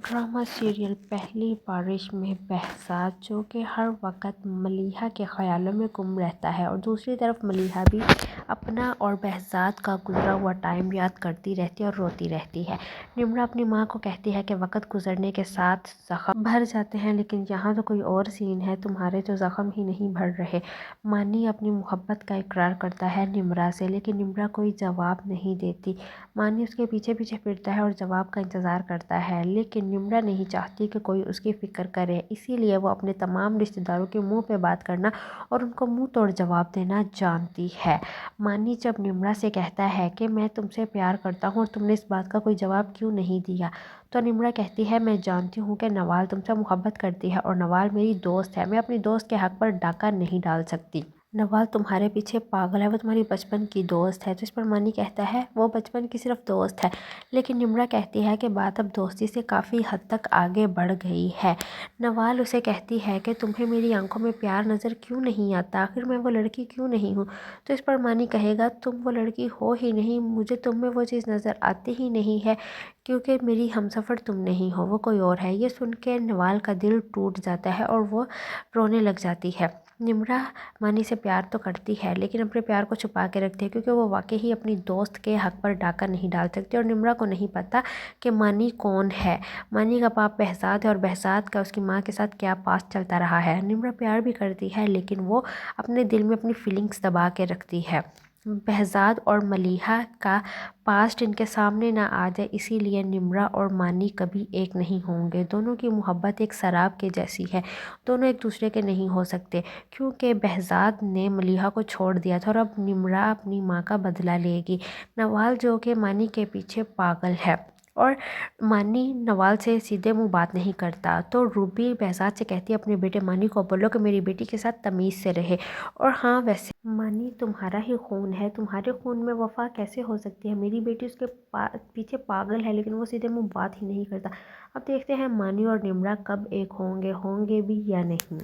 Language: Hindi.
ड्रामा सीरियल पहली बारिश में behzad जो कि हर वक्त मलीहा के ख्यालों में गुम रहता है और दूसरी तरफ मलीहा भी अपना और behzad का गुजरा हुआ टाइम याद करती रहती है और रोती रहती है। निम्रा अपनी माँ को कहती है कि वक्त गुजरने के साथ ज़ख्म भर जाते हैं, लेकिन यहाँ तो कोई और सीन है, तुम्हारे तो ज़ख्म ही नहीं भर रहे। मानी अपनी मोहब्बत का इकरार करता है निम्रा से, लेकिन निम्रा कोई जवाब नहीं देती। मानी उसके पीछे पीछे फिरता है और जवाब का इंतज़ार करता है, लेकिन निम्रा नहीं चाहती कि कोई उसकी फ़िक्र करे। इसीलिए वो अपने तमाम रिश्तेदारों के मुंह पे बात करना और उनको मुंह तोड़ जवाब देना जानती है। मानी जब निम्रा से कहता है कि मैं तुमसे प्यार करता हूँ और तुमने इस बात का कोई जवाब क्यों नहीं दिया, तो निम्रा कहती है मैं जानती हूँ कि नवाल तुमसे मोहब्बत करती है और नवाल मेरी दोस्त है, मैं अपनी दोस्त के हक़ पर डाका नहीं डाल सकती। नवाल तुम्हारे पीछे पागल है, वो तुम्हारी बचपन की दोस्त है। तो इस पर मानी कहता है वो बचपन की सिर्फ दोस्त है, लेकिन निम्रा कहती है कि बात अब दोस्ती से काफ़ी हद तक आगे बढ़ गई है। नवाल उसे कहती है कि तुम्हें मेरी आंखों में प्यार नज़र क्यों नहीं आता, आखिर मैं वो लड़की क्यों नहीं हूँ। तो इस पर मानी कहेगा तुम वो लड़की हो ही नहीं, मुझे तुम में वो चीज़ नज़र आती ही नहीं है, क्योंकि मेरी हमसफ़र तुम नहीं हो, वो कोई और है। ये सुन के नवाल का दिल टूट जाता है और वो रोने लग जाती है। निम्रा मानी से प्यार तो करती है, लेकिन अपने प्यार को छुपा के रखती है, क्योंकि वो वाकई ही अपनी दोस्त के हक़ पर डाका नहीं डाल सकती। और निम्रा को नहीं पता कि मानी कौन है। मानी का बाप behzad है और behzad का उसकी माँ के साथ क्या पास्ट चलता रहा है। निम्रा प्यार भी करती है, लेकिन वो अपने दिल में अपनी फीलिंग्स दबा के रखती है। behzad और मलीहा का पास्ट इनके सामने ना आ जाए, इसीलिए निम्रा और मानी कभी एक नहीं होंगे। दोनों की मोहब्बत एक शराब के जैसी है, दोनों एक दूसरे के नहीं हो सकते, क्योंकि behzad ने मलीहा को छोड़ दिया था और अब निम्रा अपनी माँ का बदला लेगी। नवाल जो कि मानी के पीछे पागल है और मानी नवाल से सीधे मुंह बात नहीं करता, तो रूबी behzad से कहती है अपने बेटे मानी को बोलो कि मेरी बेटी के साथ तमीज़ से रहे। और हाँ, वैसे मानी तुम्हारा ही खून है, तुम्हारे खून में वफ़ा कैसे हो सकती है। मेरी बेटी उसके पीछे पागल है, लेकिन वो सीधे मुंह बात ही नहीं करता। अब देखते हैं मानी और निम्रा कब एक होंगे भी या नहीं।